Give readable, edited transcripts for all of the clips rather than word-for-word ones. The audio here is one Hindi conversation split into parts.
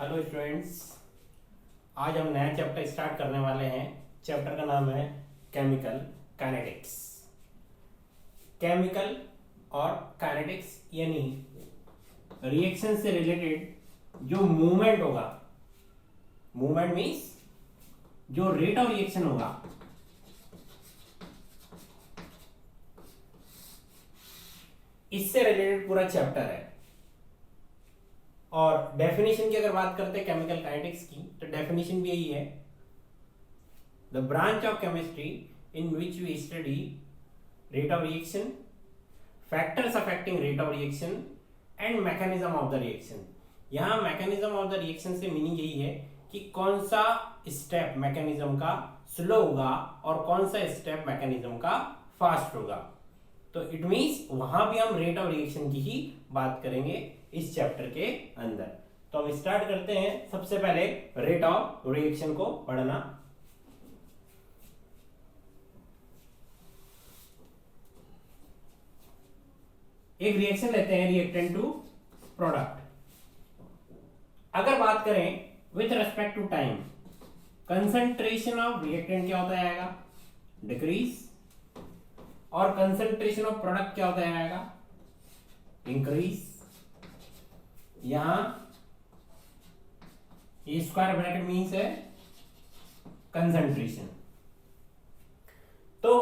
हेलो स्टूडेंट्स, आज हम नया चैप्टर स्टार्ट करने वाले हैं। चैप्टर का नाम है केमिकल काइनेटिक्स। केमिकल और काइनेटिक्स यानी रिएक्शन से रिलेटेड जो मूवमेंट होगा, मूवमेंट मीन्स जो रेट ऑफ रिएक्शन होगा, इससे रिलेटेड पूरा चैप्टर है। और डेफिनेशन की अगर बात करते हैं केमिकल काइनेटिक्स की, तो डेफिनेशन भी यही है, the branch of chemistry in which we study rate of reaction, factors affecting rate of reaction and mechanism of the reaction. यहां मैकेनिज्म ऑफ द रिएक्शन से मीनिंग यही है कि कौन सा स्टेप मैकेनिज्म का स्लो होगा और कौन सा स्टेप मैकेनिज्म का फास्ट होगा। तो इट मींस वहां भी हम रेट ऑफ रिएक्शन की ही बात करेंगे इस चैप्टर के अंदर। तो हम स्टार्ट करते हैं। सबसे पहले रेट ऑफ रिएक्शन को पढ़ना। एक रिएक्शन लेते हैं, रिएक्टेंट टू प्रोडक्ट। अगर बात करें with respect to time, concentration of reactant क्या होता है, डिक्रीज, और कंसंट्रेशन ऑफ प्रोडक्ट क्या होता है, इंक्रीज। यहां ये स्क्वायर ब्रैकेट मीन्स है कंसंट्रेशन। तो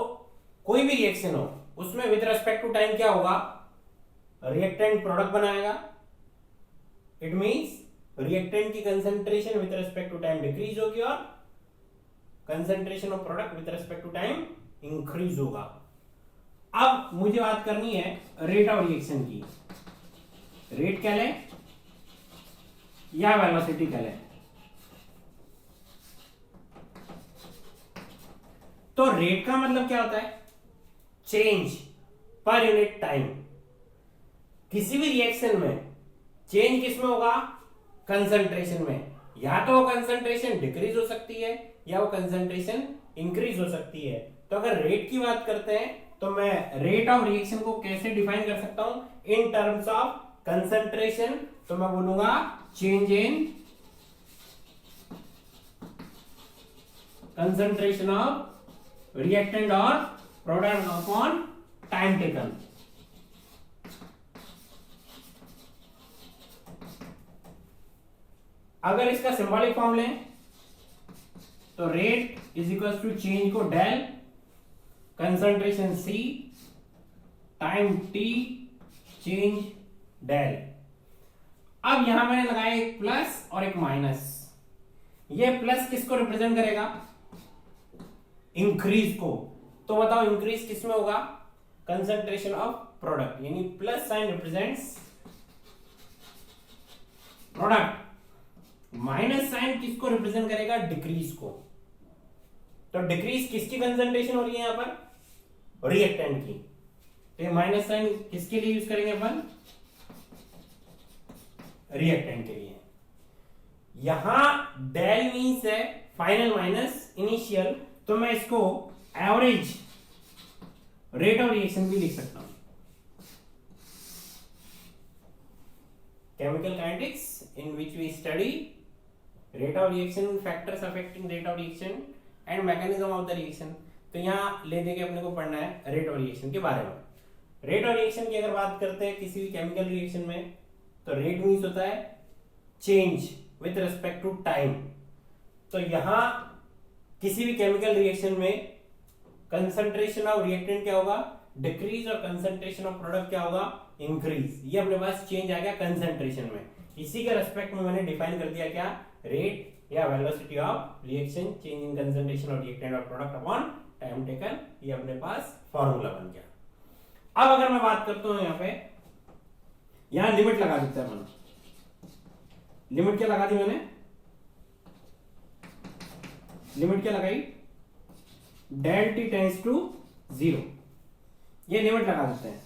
कोई भी रिएक्शन हो उसमें विद रेस्पेक्ट टू टाइम क्या होगा, रिएक्टेंट प्रोडक्ट बनाएगा। इट मींस रिएक्टेंट की concentration with respect to time decrease होगी और concentration of product with respect to time increase होगा। अब मुझे बात करनी है रेट ऑफ रिएक्शन की। रेट क्या लें या वेलोसिटी क्या लें? तो रेट का मतलब क्या होता है, चेंज पर यूनिट टाइम। किसी भी रिएक्शन में चेंज किस में होगा, कंसंट्रेशन में। या तो वो कंसंट्रेशन डिक्रीज हो सकती है या वो कंसंट्रेशन इंक्रीज हो सकती है। तो अगर रेट की बात करते हैं तो मैं रेट ऑफ रिएक्शन को कैसे डिफाइन कर सकता हूं, इन टर्म्स ऑफ कंसंट्रेशन। तो मैं बोलूंगा change in concentration of reactant और प्रोडक्ट अपॉन टाइम टेकन। अगर इसका सिंबॉलिक फॉर्म लें तो rate is equal to change को del, concentration C, time T, change del. अब यहां मैंने लगाया एक प्लस और एक माइनस। ये प्लस किसको रिप्रेजेंट करेगा, इंक्रीज को। तो बताओ इंक्रीज किस में होगा, कंसंट्रेशन ऑफ प्रोडक्ट, यानी plus sign represents product, minus sign किसको रिप्रेजेंट करेगा, डिक्रीज को। तो डिक्रीज किसकी कंसंट्रेशन हो रही है यहां पर, रिएक्टेंट की। तो ये माइनस साइन किसके लिए यूज करेंगे अपन, रिएक्टेंट के लिए। यहां डेल मींस है फाइनल माइनस इनिशियल, तो मैं इसको एवरेज रेट ऑफ रिएक्शन भी लिख सकता हूं। Chemical kinetics in which we study rate of reaction, factors affecting rate of reaction and mechanism of the reaction. तो यहां ले देके अपने को पढ़ना है रेट ऑफ रिएक्शन के बारे में। रेट ऑफ रिएक्शन की अगर बात करते हैं किसी भी केमिकल रिएक्शन में, तो रेट मीन्स होता है change with respect to time. तो यहां किसी भी केमिकल रिएक्शन में कंसंट्रेशन ऑफ रिएक्टेंट क्या होगा, डिक्रीज, और कंसंट्रेशन ऑफ प्रोडक्ट क्या होगा, इंक्रीज। ये अपने पास चेंज आ गया कंसंट्रेशन में। इसी के रेस्पेक्ट में मैंने डिफाइन कर दिया क्या, रेट या velocity of reaction, change in concentration of reactant और प्रोडक्ट अपॉन टाइम टेकन। ये अपने पास फॉर्मूला बन गया। अब अगर मैं बात करता हूं यहां पे, यहां लिमिट लगा देते हैं अपन। लिमिट क्या लगा दी मैंने, लिमिट क्या लगाई, डेल टी टेंड्स टू 0। ये लिमिट लगा देते हैं।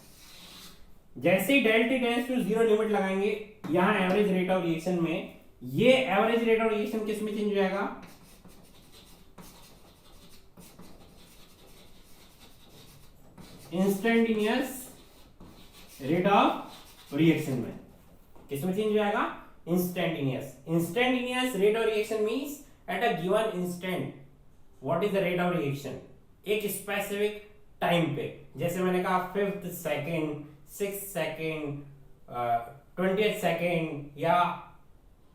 जैसे ही del T tends to 0 limit लगाएंगे, यहां एवरेज रेट ऑफ रिएक्शन में, ये एवरेज रेट ऑफ रिएक्शन किस में चेंज हो जाएगा, इंस्टेंटेनियस रेट ऑफ रिएक्शन में। किस में चेंज हो जाएगा, instantaneous rate of reaction means at a given instant what is the rate of reaction, एक स्पेसिफिक टाइम पे, जैसे मैंने कहा 5th second, 6th second, 20th second, या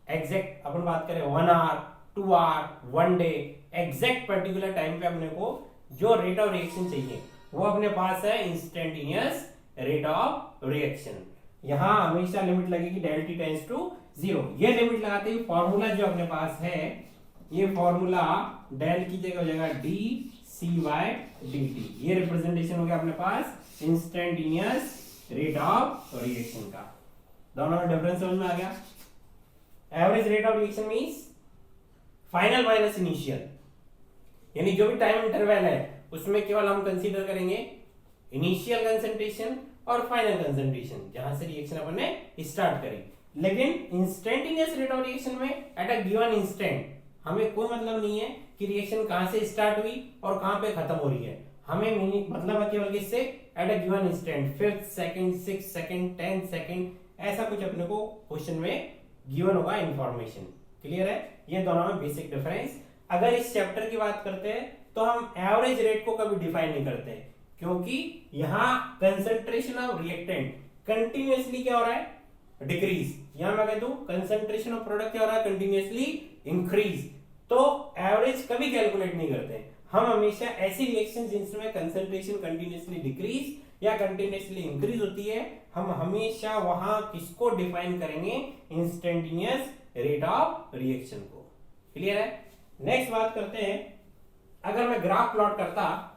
एग्जैक्ट अपन बात करें 1 hour, 2 hour, 1 day, exact particular time पे अपने को जो रेट ऑफ रिएक्शन चाहिए वो अपने पास है इंस्टेंटेनियस रेट ऑफ रिएक्शन। यहां हमेशा लिमिट लगेगी डेल टी टेंड्स टू 0। ये लिमिट लगाते ही फॉर्मूला जो अपने पास है, ये फॉर्मूला डेल की जगह हो जाएगा D C by D T. ये रिप्रेजेंटेशन हो गया अपने पास इंस्टेंटेनियस रेट ऑफ रिएक्शन का। दोनों में डिफरेंस समझ में आ गया। Average rate of reaction means final minus initial, यानी जो भी टाइम इंटरवल है उसमें केवल हम कंसीडर करेंगे इनिशियल कंसंट्रेशन और फाइनल कंसंट्रेशन जहां से रिएक्शन अपन ने स्टार्ट करी। लेकिन इंस्टेंटेनियस रेट ऑफ रिएक्शन में एट अ गिवन इंस्टेंट हमें कोई मतलब नहीं है कि रिएक्शन कहां से स्टार्ट हुई और कहां पे खत्म हो रही है, हमें मतलब है केवल किससे, eight a given instant 5th second, 6th second, 10th second, ऐसा कुछ अपने को क्वेश्चन में गिवन होगा इंफॉर्मेशन। क्लियर है? ये दोनों में बेसिक डिफरेंस। अगर इस चैप्टर की बात करते हैं तो हम एवरेज रेट को कभी डिफाइन नहीं करते, क्योंकि यहां कंसंट्रेशन ऑफ रिएक्टेंट कंटिन्यूअसली क्या हो रहा है, डिक्रीज। यहां मैं कह दूं कंसंट्रेशन ऑफ प्रोडक्ट क्या हो रहा है, कंटिन्यूअसली इंक्रीज। तो एवरेज कभी कैलकुलेट नहीं करते हम, हमेशा ऐसी रिएक्शन जिनमें कंसंट्रेशन कंटिन्यूअसली डिक्रीज या कंटिन्यूअसली इंक्रीज होती है, हम हमेशा वहां किसको डिफाइन करेंगे, इंस्टेंटेनियस रेट ऑफ रिएक्शन को। क्लियर है? नेक्स्ट बात करते हैं, अगर मैं ग्राफ प्लॉट करता,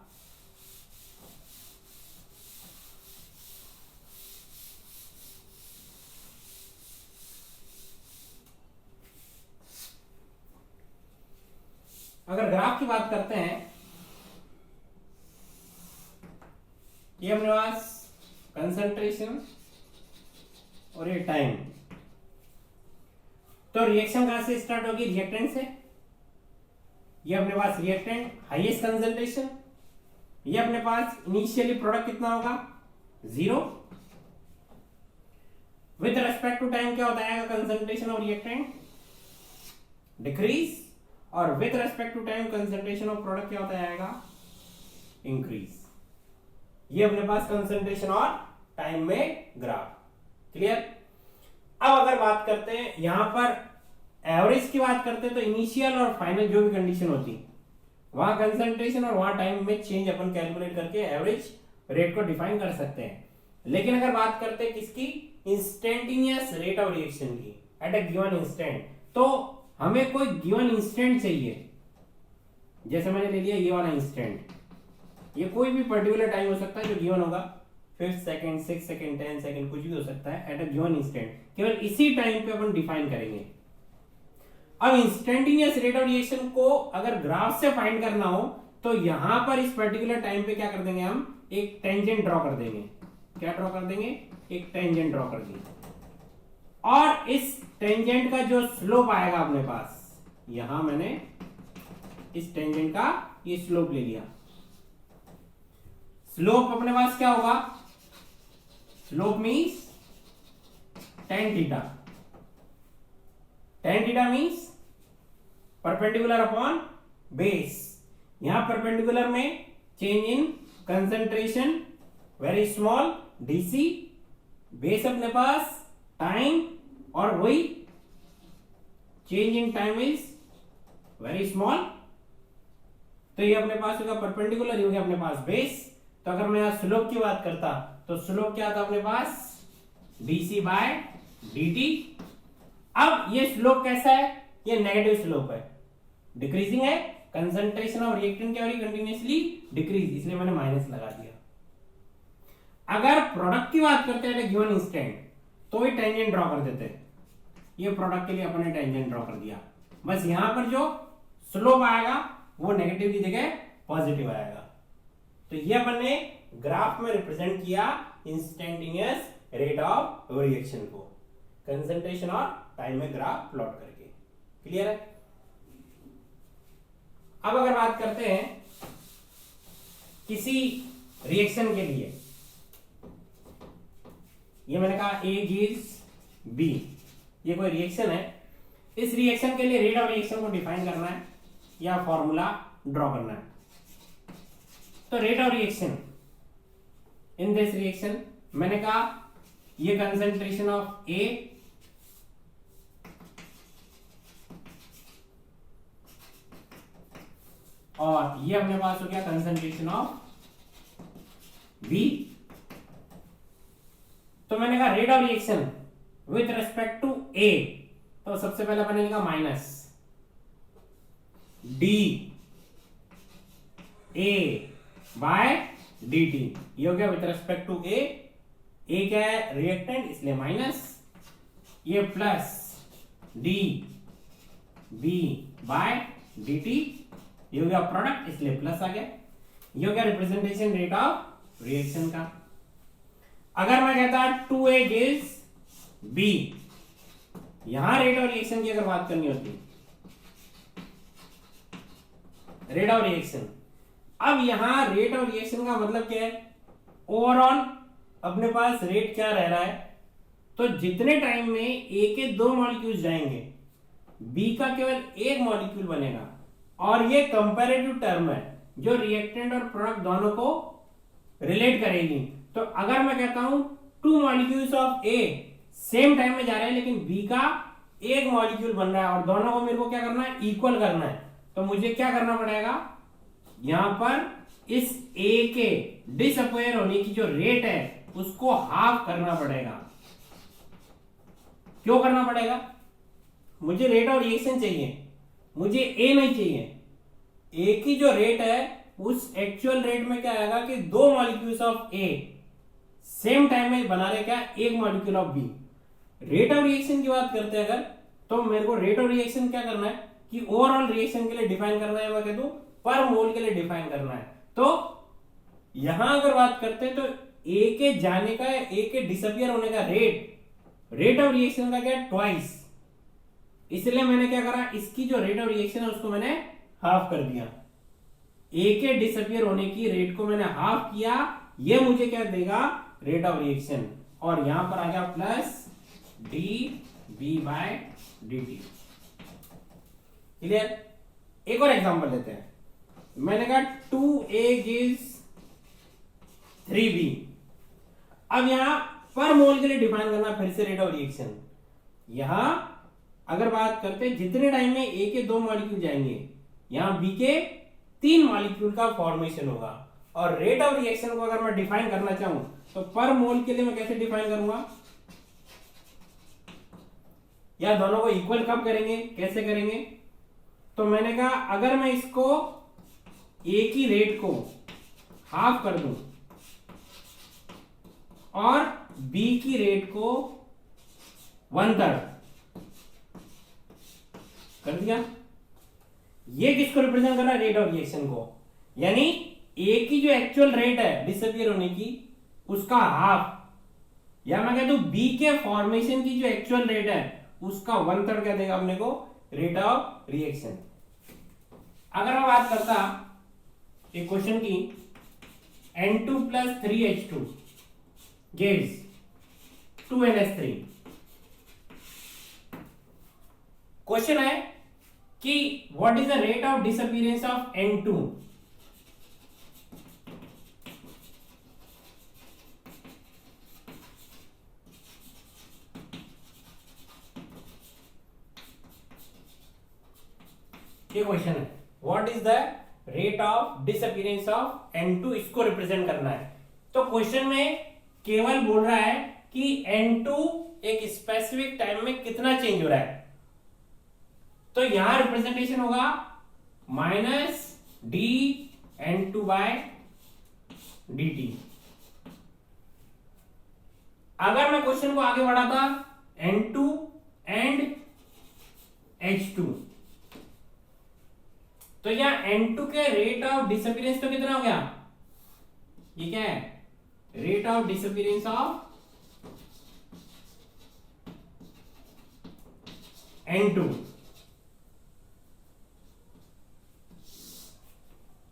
अगर ग्राफ की बात करते हैं, ये अपने पास कंसंट्रेशन और ये टाइम, तो रिएक्शन कहां से स्टार्ट होगी, रिएक्टेंट से। ये अपने पास रिएक्टेंट हाईएस्ट कंसंट्रेशन, ये अपने पास इनिशियली प्रोडक्ट कितना होगा, 0। विद रेस्पेक्ट टू टाइम क्या होता है कंसंट्रेशन ऑफ रिएक्टेंट, डिक्रीज, और with respect to time concentration of product क्या होता जाएगा, इंक्रीज। ये अपने पास कंसंट्रेशन और टाइम में ग्राफ। क्लियर? अब अगर बात करते हैं यहां पर एवरेज की बात करते हैं, तो इनिशियल और फाइनल जो भी कंडीशन होती वहां कंसंट्रेशन और वहां टाइम में चेंज अपन कैलकुलेट करके एवरेज रेट को डिफाइन कर सकते हैं। लेकिन अगर बात करते हैं किसकी, इंस्टेंटेनियस रेट ऑफ रिएक्शन की एट अ गिवन इंस्टेंट, तो हमें कोई गिवन इंस्टेंट चाहिए। जैसे मैंने ले लिया ये वाला इंस्टेंट, ये कोई भी पर्टिकुलर टाइम हो सकता है जो गिवन होगा, 5th second, 6th second, 10th second, कुछ भी हो सकता है एट अ गिवन इंस्टेंट। केवल इसी टाइम पे अपन डिफाइन करेंगे। अब इंस्टेंटेनियस रेट ऑफ रिएक्शन को अगर ग्राफ से फाइंड करना हो तो यहां पर इस पर्टिकुलर टाइम पे क्या कर देंगे, हम एक टेंजेंट ड्रॉ कर देंगे। क्या ड्रॉ कर देंगे, एक टेंजेंट ड्रॉ कर देंगे, और इस टेंजेंट का जो स्लोप आएगा अपने पास, यहां मैंने इस टेंजेंट का ये स्लोप ले लिया। स्लोप अपने पास क्या होगा, slope means tan theta. tan theta means perpendicular upon base. यहां परपेंडिकुलर में change in concentration very small DC, base अपने पास टाइम, और वही change in time is very small. तो ये अपने पास होगा परपेंडिकुलर, हो गया अपने पास बेस। तो अगर मैं यहां स्लोप की बात करता तो स्लोप क्या था अपने पास, डीसी बाय डीटी। अब ये स्लोप कैसा है, ये नेगेटिव स्लोप है, डिक्रीजिंग है। कंसंट्रेशन ऑफ रिएक्टेंट क्या हो रही है, कंटिन्यूअसली डिक्रीज, इसलिए मैंने माइनस लगा दिया। अगर प्रोडक्ट की बात करते हैं गिवन इंस्टेंट, तो ये टेंजेंट ड्रॉ कर देते। ये प्रोडक्ट के लिए अपन ने टेंजेंट ड्रॉ कर दिया। बस यहां पर जो स्लोप आएगा वो नेगेटिव की जगह पॉजिटिव आएगा। तो ये अपन ने ग्राफ में रिप्रेजेंट किया इंस्टेंटेनियस रेट ऑफ रिएक्शन को, कंसंट्रेशन और टाइम में ग्राफ प्लॉट करके। क्लियर है? अब अगर बात करते हैं किसी रिएक्शन के लिए, ये मैंने कहा A gives B, ये कोई रिएक्शन है, इस रिएक्शन के लिए रेट ऑफ रिएक्शन को डिफाइन करना है या फॉर्मूला ड्रॉ करना है। तो rate of reaction in this reaction, मैंने कहा ये कंसंट्रेशन ऑफ ए और ये अपने पास हो गया कंसंट्रेशन ऑफ बी। तो मैंने कहा rate of reaction with respect to A, तो सबसे पहले मैंने लिखा minus D A by D T, ये हो गया with respect to A. A क्या है? रिएक्टेंट, इसलिए माइनस, ये plus D B by D T, ये हो गया प्रोडक्ट, इसलिए प्लस आ गया। ये हो गया रिप्रेजेंटेशन रेट ऑफ रिएक्शन का। अगर मैं कहता 2A gives B, यहां रेट ऑफ रिएक्शन की अगर बात करनी होती, रेट ऑफ रिएक्शन, अब यहां रेट ऑफ रिएक्शन का मतलब क्या है? ओवरऑल अपने पास रेट क्या रह रहा है? तो जितने टाइम में ए के 2 मॉलिक्यूल्स जाएंगे, बी का केवल 1 मॉलिक्यूल बनेगा, और ये कंपैरेटिव टर्म है जो रिएक्टेंट और प्रोडक्ट दोनों को रिलेट करेगी। तो अगर मैं कहता हूं 2 molecules of A same time में जा रहे हैं, लेकिन बी का 1 मॉलिक्यूल बन रहा है और दोनों को मेरे को क्या करना है? इक्वल करना है। तो मुझे क्या करना पड़ेगा? यहां पर इस ए के डिसअपियर होने की जो रेट है उसको हाफ करना पड़ेगा। क्यों करना पड़ेगा? मुझे रेट ऑफ रिएक्शन चाहिए, मुझे ए नहीं चाहिए। ए की जो रेट है उस एक्चुअल रेट में क्या आएगा कि 2 molecules of A same time में बना रहे क्या? 1 molecule of B. Rate of reaction की बात करते हैं अगर, तो मेरे को रेट ऑफ रिएक्शन क्या करना है कि ओवरऑल रिएक्शन के लिए डिफाइन करना है, मैं कह दूं पर मोल के लिए डिफाइन करना है। तो यहां अगर बात करते हैं तो ए के जाने का, ए के डिसअपियर होने का रेट ऑफ रिएक्शन का क्या है? ट्वाइस। इसलिए मैंने क्या करा? इसकी जो रेट ऑफ रिएक्शन है उसको मैंने हाफ कर दिया। ए के डिसअपियर होने की रेट को मैंने हाफ किया, ये मुझे क्या देगा? Rate of reaction. और यहां पर आ गया plus D B by D T. Clear? एक और एग्जांपल लेते हैं। मैंने कहा 2A gives 3B। अब यहां पर मोल के लिए डिफाइन करना फिर से रेट ऑफ रिएक्शन। यहां अगर बात करते हैं जितने टाइम में ए के 2 मॉलिक्यूल जाएंगे, यहां बी के 3 मॉलिक्यूल का फॉर्मेशन होगा। और रेट ऑफ रिएक्शन को अगर मैं डिफाइन करना चाहूं तो पर मोल के लिए मैं कैसे डिफाइन करूंगा? या दोनों को इक्वल कब करेंगे, कैसे करेंगे? तो मैंने कहा अगर मैं इसको ए की रेट को हाफ कर दूं और बी की रेट को 1/3 कर दिया, ये किसको रिप्रेजेंट कर रहा है? रेट ऑफ रिएक्शन को। यानी ए की जो एक्चुअल रेट है डिसअपियर होने की उसका हाफ, या मैं कह दूं बी के फॉर्मेशन की जो एक्चुअल रेट है उसका 1/3 क्या देगा अपने को? Rate of reaction. अगर मैं बात करता एक क्वेश्चन की, N2 plus 3H2 gives 2NH3। Question है कि what is the rate of disappearance of N2? ये क्वेश्चन है, what is the rate of disappearance of N2, इसको रिप्रेजेंट करना है। तो क्वेश्चन में केवल बोल रहा है कि N2 एक स्पेसिफिक टाइम में कितना चेंज हो रहा है। तो यहां रिप्रेजेंटेशन होगा minus D N2 by D T. अगर मैं क्वेश्चन को आगे बढ़ाता N2 एंड H2, तो यहां N2 के रेट ऑफ डिसअपियरेंस तो कितना हो गया? ये क्या है? Rate of disappearance of N2।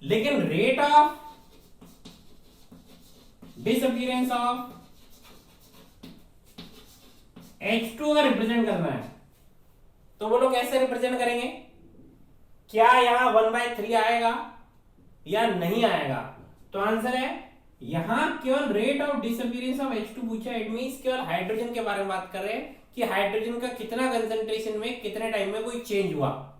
लेकिन rate of disappearance of H2 अगर रिप्रेजेंट करना है तो बोलो कैसे रिप्रेजेंट करेंगे? क्या यहां 1/3 आएगा या नहीं आएगा? तो आंसर है यहां केवल rate of disappearance of H2 पूछा है। इट मींस केवल हाइड्रोजन के बारे में बात कर रहे हैं कि हाइड्रोजन का कितना कंसंट्रेशन में कितने टाइम में कोई चेंज हुआ।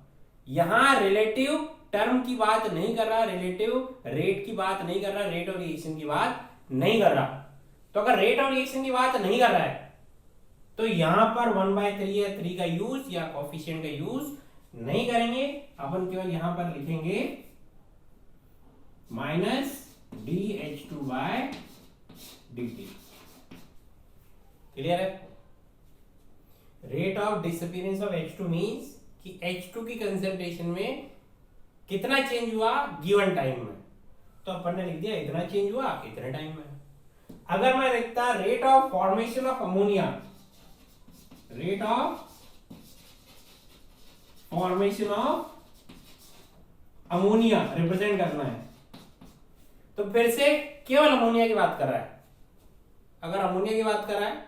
यहां रिलेटिव टर्म की बात नहीं कर रहा, रिलेटिव रेट की बात नहीं कर रहा, रेट ऑफ रिएक्शन की बात नहीं कर रहा। तो अगर रेट ऑफ रिएक्शन की बात नहीं कर रहा है तो यहां पर 1/3 या 3 का यूज या कोफिशिएंट का यूज नहीं करेंगे। अपन केवल यहां पर लिखेंगे माइनस dH2/dt। क्लियर है? Rate of disappearance of H2 means कि H2 की कंसंट्रेशन में कितना चेंज हुआ गिवन टाइम में। तो अपन ने लिख दिया इतना चेंज हुआ इतने टाइम में। अगर मैं लिखता rate of formation of ammonia, rate of formation of ammonia represent करना है तो फिर से केवल अमोनिया की बात कर रहा है। अगर अमोनिया की बात कर रहा है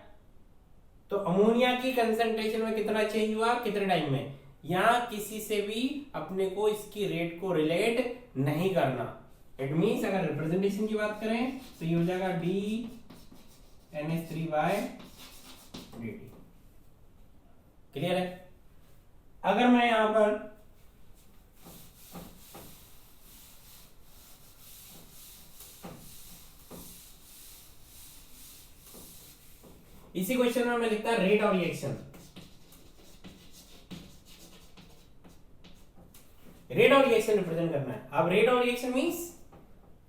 तो अमोनिया की कंसंट्रेशन में कितना चेंज हुआ कितने टाइम में, यहां किसी से भी अपने को इसकी रेट को रिलेट नहीं करना। इट मींस अगर रिप्रेजेंटेशन की बात करें तो ये हो जाएगा dNH3/dt। क्लियर है? अगर मैं यहां पर इसी क्वेश्चन में मैं लिखता rate of reaction, rate of reaction represent करना है। अब rate of reaction means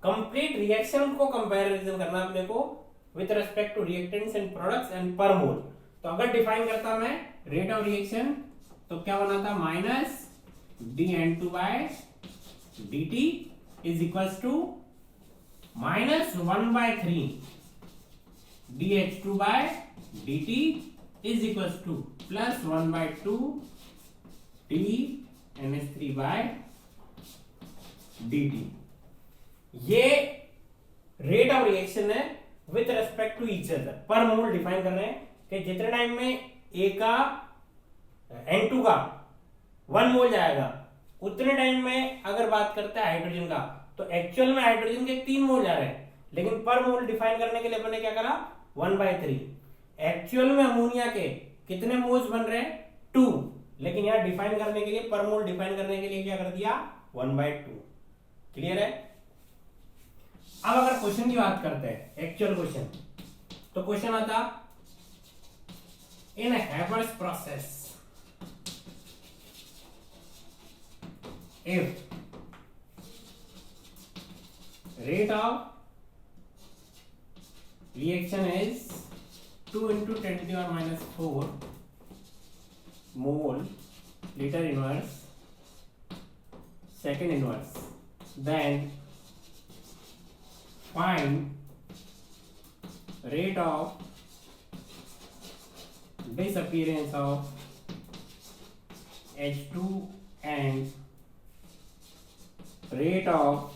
complete reaction को कंपैरिजन करना अपने को with respect to reactants and products and पर मोल। तो अगर डिफाइन करता मैं रेट ऑफ रिएक्शन तो क्या बनाता minus dN2/dt is equals to minus 1/3 dH2/dt is equals to plus 1/2 dNH3/dt। ये रेट ऑफ रिएक्शन है with respect to each other. पर मोल डिफाइन कर रहे हैं कि जितने टाइम में A का N2 का 1 मोल जाएगा उतने टाइम में अगर बात करते हैं हाइड्रोजन का तो एक्चुअल में हाइड्रोजन के 3 मोल जा रहे हैं, लेकिन पर मोल डिफाइन करने के लिए अपने क्या करा 1/3। एक्चुअल में अमोनिया के कितने मोल्स बन रहे हैं 2, लेकिन यहां डिफाइन करने के लिए पर मोल डिफाइन करने के लिए क्या कर दिया 1/2। क्लियर है? अब अगर क्वेश्चन की बात करते हैं एक्चुअल क्वेश्चन तो क्वेश्चन आता in Haber's process if rate of reaction is 2 into 10 to the power minus 4 mole liter inverse second inverse, then find rate of disappearance of H2 and rate of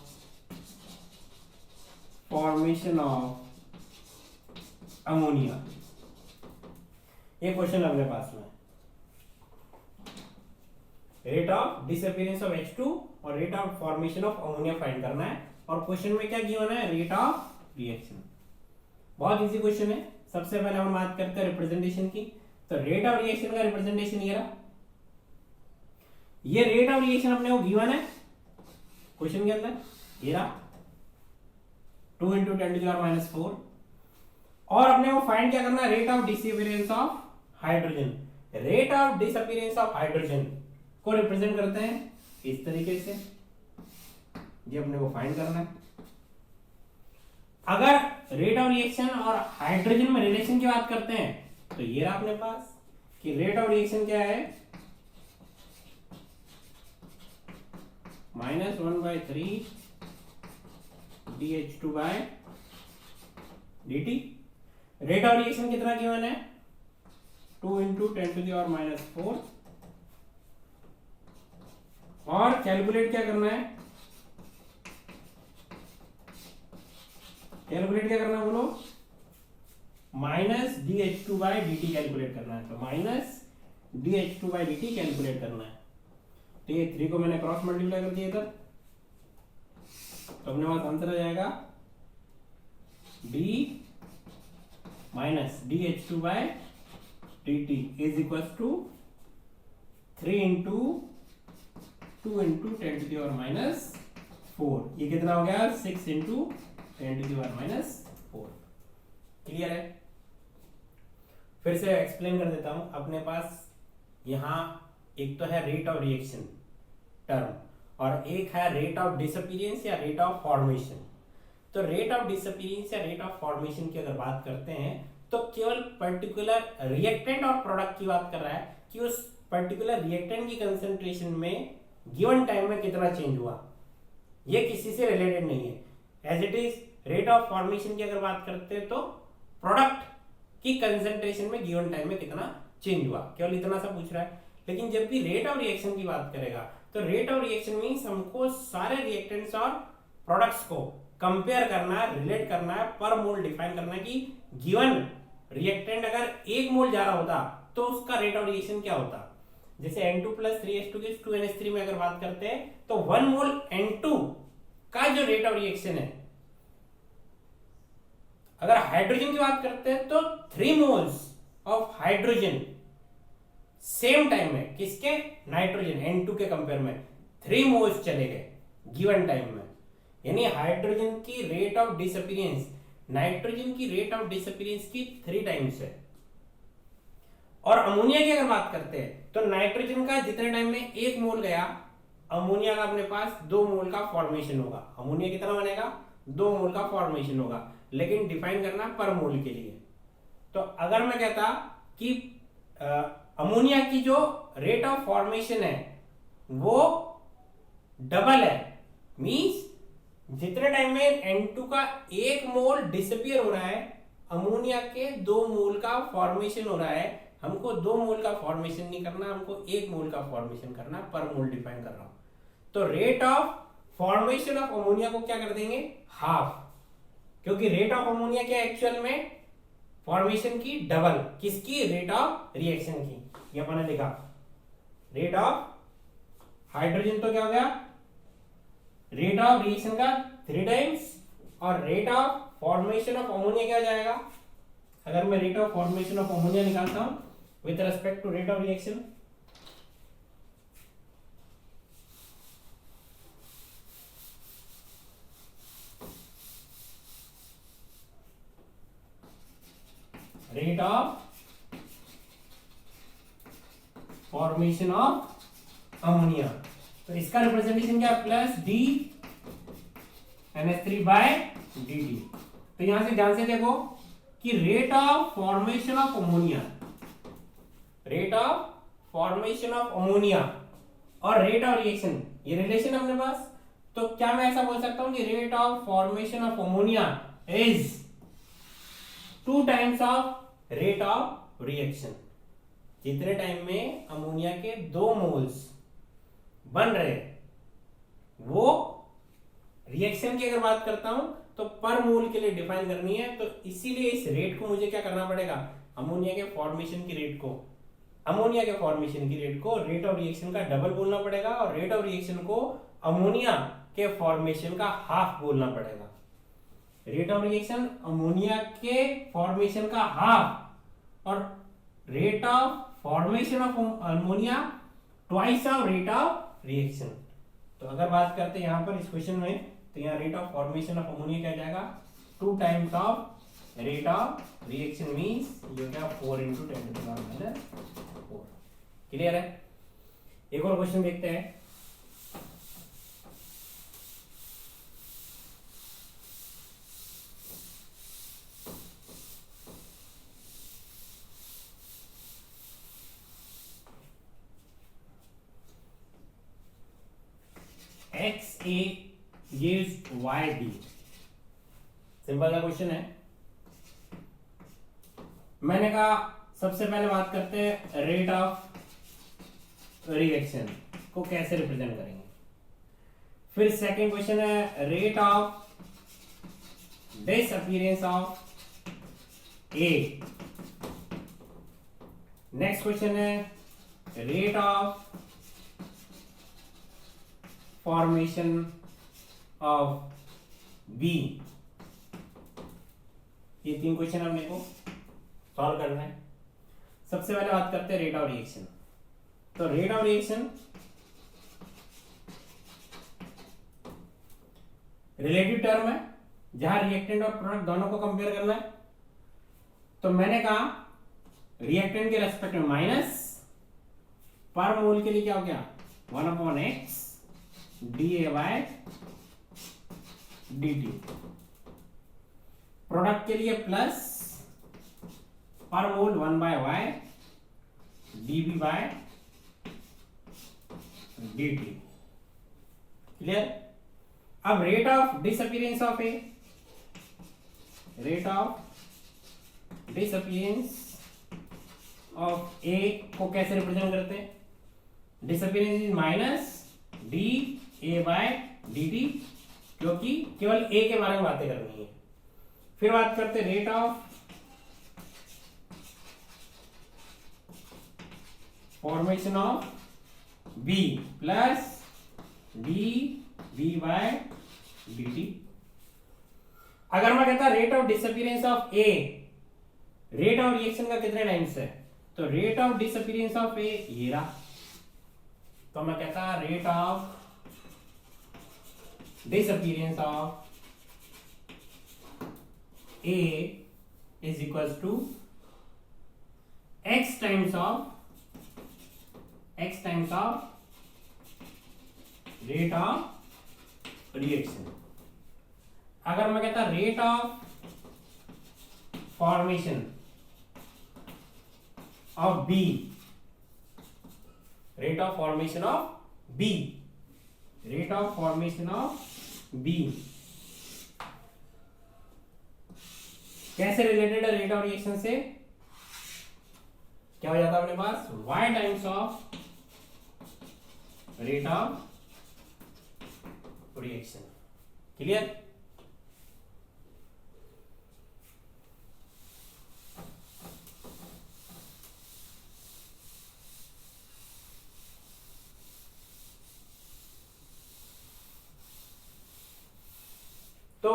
formation of ammonia। ये क्वेश्चन अपने पास में rate of disappearance of H2 और rate of formation of ammonia find करना है। और क्वेश्चन में क्या गिवन है रेट ऑफ रिएक्शन। बहुत इजी क्वेश्चन है। सबसे पहले हम बात करते हैं रिप्रेजेंटेशन की। तो रेट ऑफ रिएक्शन का रिप्रेजेंटेशन ये रहा, ये रेट ऑफ रिएक्शन अपने को गिवन है क्वेश्चन के अंदर, ये रहा 2 into 10 to the power minus 4। और अपने को फाइंड क्या करना है rate of disappearance of hydrogen. Rate of disappearance of hydrogen को रिप्रेजेंट करते हैं इस तरीके से, ये अपने को फाइंड करना है। अगर रेट ऑफ रिएक्शन और हाइड्रोजन में रिलेशन की बात करते हैं तो ये रहा अपने पास कि रेट ऑफ रिएक्शन क्या है minus 1/3 dH2/dt। Rate of reaction कितना गिवन है 2 into 10 to the power minus 4। और कैलकुलेट क्या करना है, कैलकुलेट क्या करना है बोलो माइनस dH2/dt कैलकुलेट करना है, तो माइनस dH2/dt कैलकुलेट करना है। तो ये 3 को मैंने क्रॉस मल्टीप्लाई कर दिया इधर, तो अपने पास आंसर आ जाएगा d minus dH2/dt is equal to 3 into 2 into 10 to the power minus 4। ये कितना हो गया? 6 into 10 to the power minus 4। Clear है? फिर से एक्सप्लेन कर देता हूं। अपने पास यहां एक तो है रेट ऑफ रिएक्शन टर्म और एक है रेट ऑफ डिसअपीयरेंस या रेट ऑफ फॉर्मेशन। तो रेट ऑफ डिसअपीयरेंस या रेट ऑफ फॉर्मेशन की अगर बात करते हैं तो केवल पर्टिकुलर रिएक्टेंट और प्रोडक्ट की बात कर रहा है कि उस पर्टिकुलर रिएक्टेंट की कंसंट्रेशन में गिवन टाइम में कितना चेंज हुआ, ये किसी से रिलेटेड नहीं है। As it is rate of formation की अगर बात करते हैं तो प्रोडक्ट की कंसंट्रेशन में गिवन टाइम में कितना चेंज हुआ, केवल इतना सा पूछ रहा है। लेकिन जब भी रेट ऑफ रिएक्शन की बात करेगा तो रेट ऑफ रिएक्शन मींस हमको सारे रिएक्टेंट्स और प्रोडक्ट्स को कंपेयर करना है, रिलेट करना है, पर मोल डिफाइन करना है कि गिवन रिएक्टेंट अगर 1 मोल जा रहा होता तो उसका रेट ऑफ रिएक्शन क्या होता। जैसे N2 + 3H2 की 2NH3 में अगर बात करते हैं तो 1 मोल N2 का जो रेट ऑफ रिएक्शन है, अगर हाइड्रोजन की बात करते हैं तो 3 moles of hydrogen same time में किसके? नाइट्रोजन N2 के कंपेयर में 3 मोल्स चले गए गिवन टाइम में। यानी हाइड्रोजन की रेट ऑफ डिसअपीयरेंस नाइट्रोजन की रेट ऑफ डिसअपीयरेंस की 3 टाइम्स है। और अमोनिया की अगर बात करते हैं तो नाइट्रोजन का जितने टाइम में 1 मोल गया, अमोनिया का अपने पास 2 मोल का फॉर्मेशन होगा। अमोनिया कितना बनेगा? 2 मोल का फॉर्मेशन होगा, लेकिन डिफाइन करना पर मोल के लिए। तो अगर मैं कहता कि अमोनिया की जो रेट ऑफ फॉर्मेशन है वो डबल है, मींस जितने टाइम में N2 का 1 मोल डिसअपियर हो रहा है, अमोनिया के 2 मोल का फॉर्मेशन हो रहा है। हमको 2 मोल का फॉर्मेशन नहीं करना, हमको 1 मोल का फॉर्मेशन करना, पर मोल डिफाइन कर रहा हूं। तो rate of formation of ammonia को क्या कर देंगे? हाफ, क्योंकि रेट ऑफ अमोनिया क्या एक्चुअल में? फॉर्मेशन की डबल, किसकी? रेट ऑफ रिएक्शन की। ये अपन ने लिखा रेट ऑफ हाइड्रोजन तो क्या हो गया? रेट ऑफ रिएक्शन का 3 टाइम्स, और rate of formation of ammonia क्या हो जाएगा? अगर मैं rate of formation of ammonia निकालता हूं with respect to rate of reaction, rate of formation of ammonia, तो इसका रिप्रेजेंटेशन क्या? Plus D NH3/dt। तो यहां से ध्यान से देखो कि rate of formation of ammonia, rate of formation of ammonia और रेट ऑफ रिएक्शन, ये रिलेशन अपने पास। तो क्या मैं ऐसा बोल सकता हूं कि rate of formation of ammonia is 2 times of rate of reaction. जितने टाइम में अमोनिया के 2 मोल्स बन रहे वो रिएक्शन की अगर बात करता हूं तो पर मोल के लिए डिफाइन करनी है, तो इसीलिए इस रेट को मुझे क्या करना पड़ेगा? अमोनिया के फॉर्मेशन की रेट को, अमोनिया के फॉर्मेशन की रेट को रेट ऑफ रिएक्शन का डबल बोलना पड़ेगा, और रेट ऑफ रिएक्शन को अमोनिया के फॉर्मेशन का हाफ बोलना पड़ेगा। रेट ऑफ रिएक्शन अमोनिया के फॉर्मेशन का हाफ, और rate of formation of ammonia twice of rate of reaction. तो अगर बात करते हैं यहां पर इस क्वेश्चन में, तो यहाँ rate of formation of ammonia क्या जाएगा? 2 times of rate of reaction means ये क्या? 4 × 10⁻⁴। क्लियर है? एक और क्वेश्चन देखते हैं। XA gives YB, सिंपल सा क्वेश्चन है। मैंने कहा सबसे पहले बात करते हैं रेट ऑफ रिएक्शन को कैसे रिप्रेजेंट करेंगे। फिर सेकंड क्वेश्चन है rate of disappearance of A. Next question है rate of formation of B. ये 3 क्वेश्चन हमने को सॉल्व करना है। सबसे पहले बात करते हैं रेट ऑफ रिएक्शन। तो rate of reaction relative term है जहां रिएक्टेंट और प्रोडक्ट दोनों को कंपेयर करना है। तो मैंने कहा रिएक्टेंट के रेस्पेक्ट में माइनस, पर मोल के लिए क्या हो गया 1/x dA/dt, प्रोडक्ट के लिए plus, per mole 1/y dB/dt। Clear. अब rate of disappearance of A, rate of disappearance of A को कैसे रिप्रेजेंट करते हैं? डिसअपीयरेंस इज माइनस dA/dt, क्योंकि केवल ए के बारे में बातें करनी है। फिर बात करते हैं rate of formation of B plus dB/dt। अगर मैं कहता rate of disappearance of A, rate of reaction का कितने टाइम्स है? तो rate of disappearance of A ये रहा। तो मैं कहता rate of disappearance of A is equal to x times of rate of reaction. अगर मैं कहता rate of formation of B, rate of formation of B, rate of formation of B कैसे रिलेटेड है रेट ऑफ रिएक्शन से? क्या हो जाता है अपने पास y times of rate of reaction. Clear. तो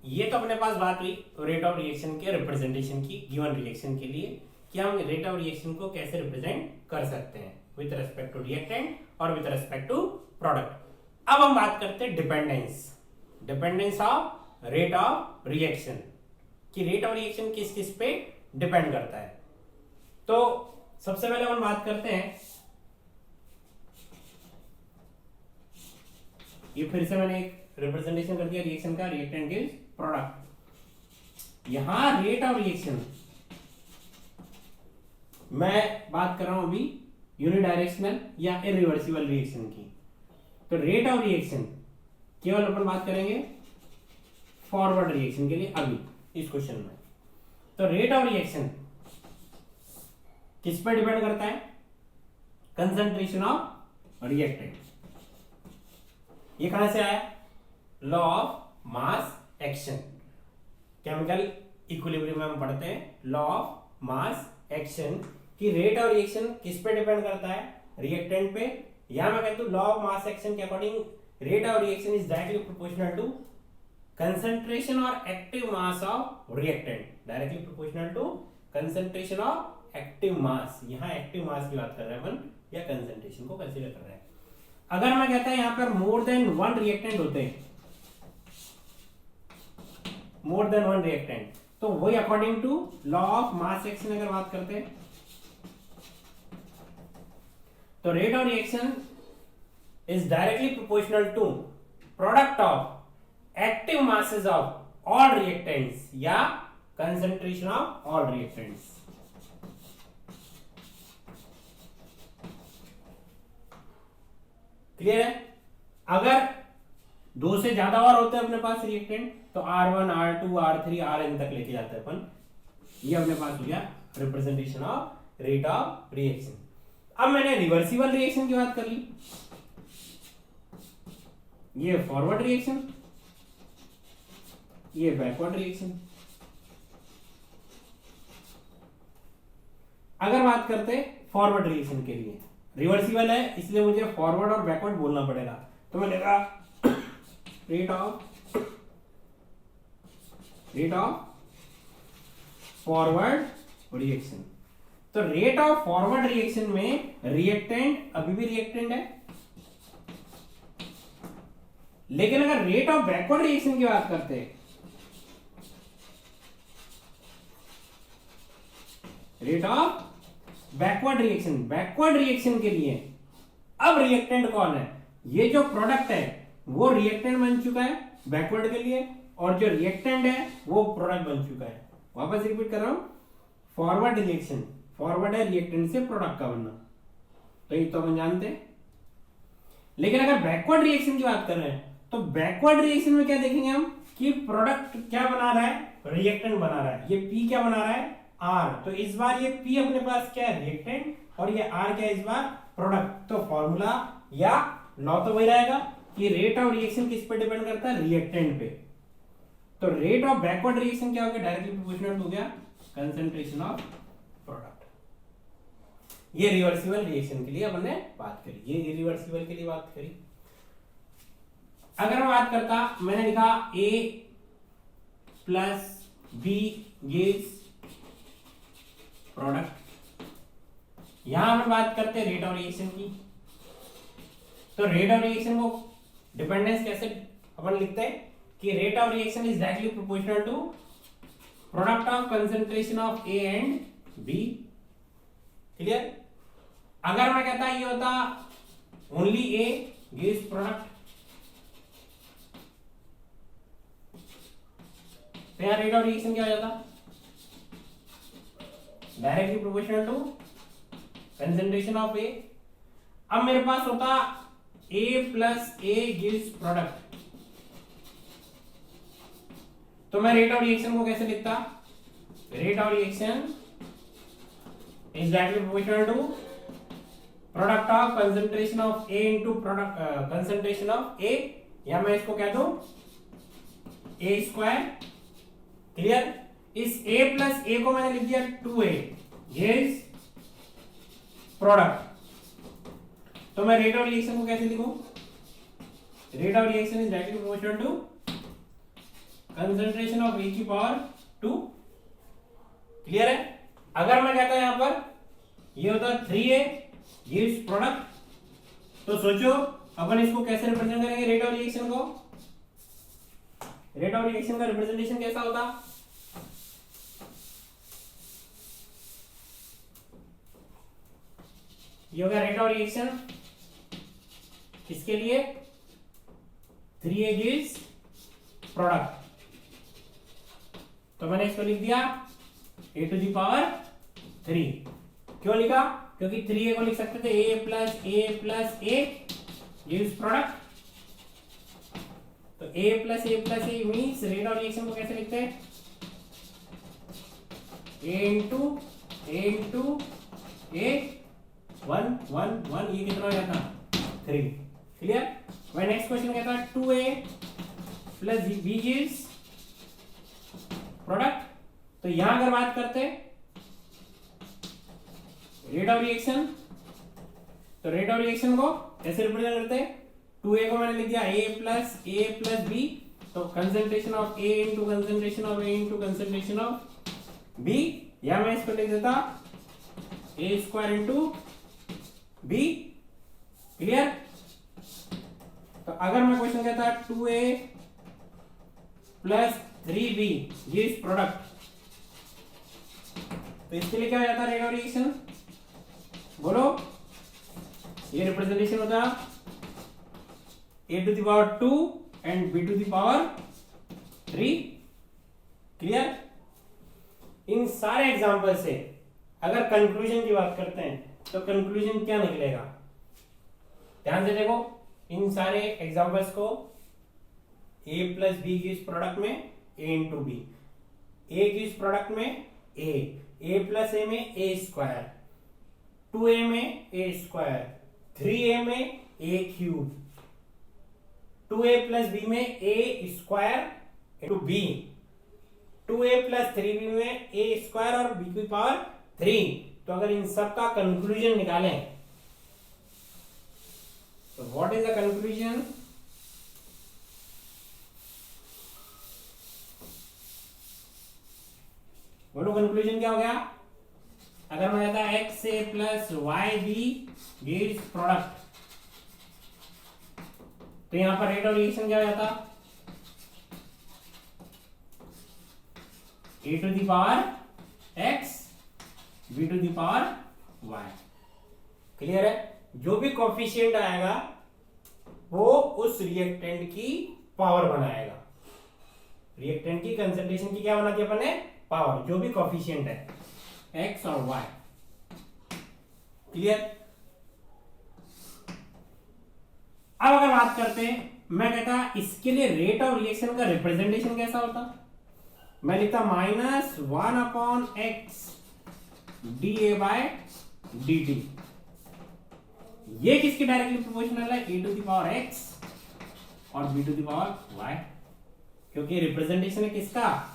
ये तो अपने पास बात हुई रेट ऑफ रिएक्शन के रिप्रेजेंटेशन की गिवन रिएक्शन के लिए कि हम रेट ऑफ रिएक्शन को कैसे रिप्रेजेंट कर सकते हैं विद रिस्पेक्ट टू रिएक्टेंट और विद रिस्पेक्ट टू प्रोडक्ट। अब हम बात करते हैं dependence of rate of reaction, कि रेट ऑफ रिएक्शन किस किस पे डिपेंड करता है। तो सबसे पहले हम बात करते हैं, ये फिर से मैंने एक रिप्रेजेंटेशन कर दिया रिएक्शन का, रिएक्टेंट इज प्रोडक्ट। यहां रेट ऑफ रिएक्शन मैं बात कर रहा हूं अभी यूनिडायरेक्शनल या इरिवर्सिबल रिएक्शन की। तो रेट ऑफ रिएक्शन केवल अपन बात करेंगे फॉरवर्ड रिएक्शन के लिए अभी इस क्वेश्चन में। तो रेट ऑफ रिएक्शन किस पर डिपेंड करता है? Concentration of reactant. ये कहां से आया? Law of mass action. Chemical equilibrium में हम पढ़ते हैं लॉ ऑफ मास एक्शन की रेट ऑफ रिएक्शन किस पे डिपेंड करता है? रिएक्टेंट पे। यहां मैं कहता हूं लॉ ऑफ मास एक्शन के according rate of reaction is directly proportional to concentration और active mass of reactant, directly proportional to concentration of active mass. यहां एक्टिव मास की बात कर रहे हैं अपन या कंसंट्रेशन को कंसीडर कर रहे हैं। अगर मैं कहता है यहां पर मोर देन वन रिएक्टेंट होते हैं, मोर देन वन रिएक्टेंट, तो वही according to law of mass action अगर बात करते हैं तो rate of reaction is directly proportional to product of active masses of all reactants या concentration of all reactants. Clear है? अगर दो से ज्यादा और होते हैं अपने पास रिएक्टेंट तो R1, R2, R3, Rn तक लेके जाते हैं अपन। ये अपने पास हो गया representation of rate of reaction. अब मैंने रिवर्सिबल रिएक्शन की बात कर ली, ये फॉरवर्ड रिएक्शन, ये बैकवर्ड रिएक्शन। अगर बात करते फॉरवर्ड रिएक्शन के लिए, रिवर्सिबल है इसलिए मुझे फॉरवर्ड और बैकवर्ड बोलना पड़ेगा, तो मैं लिखा रेट ऑफ फॉरवर्ड रिएक्शन। तो रेट ऑफ फॉरवर्ड रिएक्शन में रिएक्टेंट अभी भी रिएक्टेंट है, लेकिन अगर रेट ऑफ बैकवर्ड रिएक्शन की बात करते हैं, रेट ऑफ बैकवर्ड रिएक्शन के लिए अब रिएक्टेंट कौन है? ये जो प्रोडक्ट है वो रिएक्टेंट बन चुका है बैकवर्ड के लिए, और जो रिएक्टेंट है वो प्रोडक्ट बन चुका है। वापस रिपीट कर रहा हूं, फॉरवर्ड रिएक्शन, फॉरवर्ड है रिएक्टेंट से प्रोडक्ट का बनना, तो ये तो अपन जानते हैं। लेकिन अगर बैकवर्ड रिएक्शन की बात कर रहे हैं तो बैकवर्ड रिएक्शन में क्या देखेंगे हम कि प्रोडक्ट क्या बना रहा है, रिएक्टेंट बना रहा है। ये पी क्या बना रहा है, आर, तो इस बार ये पी अपने पास क्या है, रिएक्टेंट, और ये आर क्या है इस बार, प्रोडक्ट। तो फॉर्मूला या लॉ तो वही रहेगा कि रेट ऑफ रिएक्शन किस पे डिपेंड करता है, रिएक्टेंट पे। तो रेट ऑफ बैकवर्ड रिएक्शन क्या हो गया, डायरेक्टली प्रोपोर्शनल हो गया कंसंट्रेशन ऑफ प्रोडक्ट। ये रिवर्सिबल रिएक्शन के लिए हमने बात करी, ये इरिवर्सिबल के लिए बात करी। अगर मैं बात करता, मैंने लिखा A plus B gives product, यहां हम बात करते हैं रेट ऑफ रिएक्शन की। तो रेट ऑफ रिएक्शन को डिपेंडेंस कैसे अपन लिखते हैं कि rate of reaction is directly proportional to product of concentration of A and B। Clear? अगर मैं कहता ये होता ओनली A गिव्स प्रोडक्ट, तो यहां रेट ऑफ रिएक्शन क्या हो जाता, directly proportional to concentration of A। अब मेरे पास होता A plus A gives product, तो मैं रेट ऑफ रिएक्शन को कैसे लिखता, rate of reaction is directly proportional to product of concentration of A into product concentration of A, या मैं इसको कह दूं A स्क्वायर। क्लियर? इस A प्लस A को मैंने लिख दिया 2A गिव्स प्रोडक्ट, तो मैं रेट ऑफ रिएक्शन को कैसे लिखूं, rate of reaction is directly proportional to concentration of A की पावर 2। क्लियर है? अगर मैं कहता यहां पर ये होता 3A गिव्स प्रोडक्ट, तो सोचो अपन इसको कैसे रिप्रेजेंट करेंगे, रेट ऑफ रिएक्शन को, रेट ऑफ रिएक्शन का रिप्रेजेंटेशन कैसा होता, ये होगा रेट ऑफ रिएक्शन इसके लिए 3A गिव्स प्रोडक्ट, तो मैंने इसको लिख दिया A टू दी पावर 3। क्यों लिखा, क्योंकि 3A को लिख सकते थे A plus A gives product, तो A plus A means rate of reaction को कैसे लिखते हैं, A इंटू A 1 ये कितना हो जाता 3। क्लियर? मैं नेक्स्ट क्वेश्चन कहता 2A plus B gives product, तो यहां अगर बात करते रेट ऑफ रिएक्शन, तो रेट ऑफ रिएक्शन को कैसे रिप्रेजेंट करते हैं, 2A को मैंने लिख दिया A प्लस B, तो concentration of A into concentration of A into concentration of B, या मैं इसको लिख देता A square into B। Clear? तो अगर मैं क्वेश्चन कहता 2A plus 3B gives product, तो इसके लिए क्या हो जाता रेट ऑफ रिएक्शन, बोलो, ये रिप्रेजेंटेशन होता A to the power 2 and B to the power 3। Clear? इन सारे एग्जांपल से अगर कंक्लूजन की बात करते हैं तो कंक्लूजन क्या निकलेगा, ध्यान से देखो, इन सारे एग्जांपल्स को A plus B gives product में A into B, A gives product में A प्लस A में A स्क्वायर, 2A में A स्क्वायर, 3A में A cube, 2A plus B में A square into B, 2A plus 3B में A स्क्वायर और B की पावर 3। तो अगर इन सब का कंक्लूजन निकालें तो व्हाट इज द कंक्लूजन? बोलो कंक्लूजन क्या हो गया? अगर मैं कहता एक्स ए plus Y B gives product, तो यहां पर रेट ऑफ रिएक्शन क्या हो जाता? A to the power X B to the power Y. Clear है? जो भी कोफिशिएंट आएगा वो उस रिएक्टेंट की पावर बनाएगा। रिएक्टेंट की कंसंट्रेशन की क्या बनाती है अपन ने? पावर। जो भी कोफिशिएंट है एक्स और वाई। क्लियर? अब अगर बात करते हैं, मैं कहता इसके लिए रेट ऑफ रिएक्शन का रिप्रेजेंटेशन कैसा होता? मैं लिखता -1/x dA/dt। ये किसके डायरेक्टली प्रोपोर्शनल है? A to the power X और B to the power Y, क्योंकि रिप्रेजेंटेशन है किसका?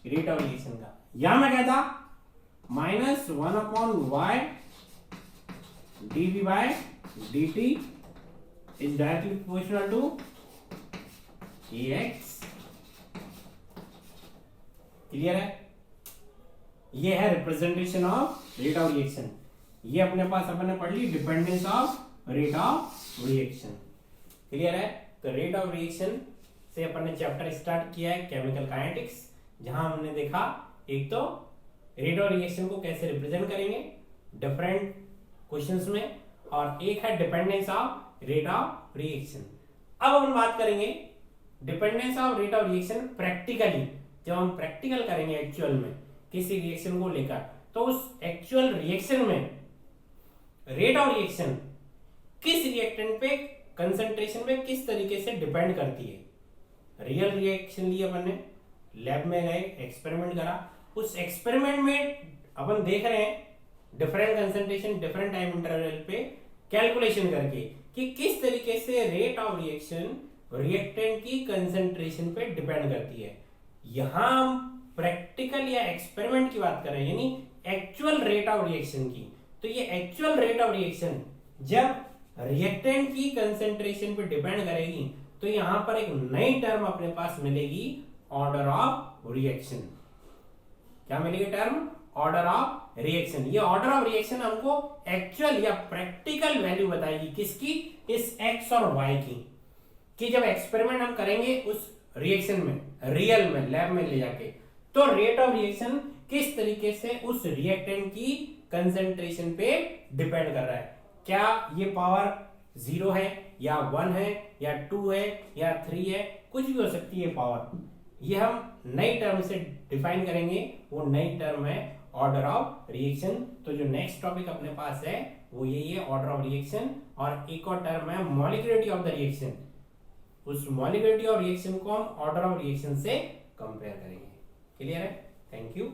रेट ऑफ रिएक्शन का। या मैं कहता -1/y dV/dt is directly proportional to ax। Clear है? ये है representation of rate of reaction. ये अपने पास अपन ने पढ़ ली dependence of rate of reaction. Clear है? तो रेट ऑफ रिएक्शन से अपन ने चैप्टर स्टार्ट किया है केमिकल काइनेटिक्स, जहां हमने देखा एक तो रेट ऑफ रिएक्शन को कैसे रिप्रेजेंट करेंगे डिफरेंट क्वेश्चंस में, और एक है dependence of rate of reaction. अब अपन बात करेंगे dependence of rate of reaction practically. जब हम प्रैक्टिकल करेंगे एक्चुअल में किसी रिएक्शन को लेकर, तो उस एक्चुअल रिएक्शन में रेट ऑफ रिएक्शन किस रिएक्टेंट पे कंसंट्रेशन पे किस तरीके से डिपेंड करती है। रियल रिएक्शन ली अपन ने, लैब में गए, एक्सपेरिमेंट करा, उस एक्सपेरिमेंट में अपन देख रहे हैं different concentration different time interval पे कैलकुलेशन करके कि किस तरीके से रेट ऑफ रिएक्शन रिएक्टेंट की कंसंट्रेशन पे डिपेंड करती है। यहां हम प्रैक्टिकल या एक्सपेरिमेंट की बात कर रहे हैं, यानी एक्चुअल रेट ऑफ रिएक्शन की। तो ये एक्चुअल रेट ऑफ रिएक्शन जब रिएक्टेंट की कंसंट्रेशन पे डिपेंड करेगी, तो यहां पर एक नई टर्म अपने पास मिलेगी, ऑर्डर ऑफ रिएक्शन। क्या मिलेगी टर्म? Order of reaction. ये ऑर्डर ऑफ रिएक्शन हमको एक्चुअल या प्रैक्टिकल वैल्यू बताएगी किसकी? इस एक्स और वाई की, कि जब एक्सपेरिमेंट हम करेंगे उस रिएक्शन में, रियल में, लैब में ले जाके, तो रेट ऑफ रिएक्शन किस तरीके से उस रिएक्टेंट की कंसंट्रेशन पे डिपेंड कर रहा है। क्या ये पावर 0 है या 1 है या 2 है या 3 है, कुछ भी हो सकती है पावर। ये हम नई टर्म से डिफाइन करेंगे, वो नई टर्म है ऑर्डर ऑफ रिएक्शन। तो जो नेक्स्ट टॉपिक अपने पास है वो यही है, ऑर्डर ऑफ रिएक्शन। और एक और टर्म है मॉलिक्यूलरिटी ऑफ द रिएक्शन। उस मॉलिक्यूलरिटी ऑफ रिएक्शन को हम ऑर्डर ऑफ रिएक्शन से कंपेयर करेंगे। क्लियर है? Thank you.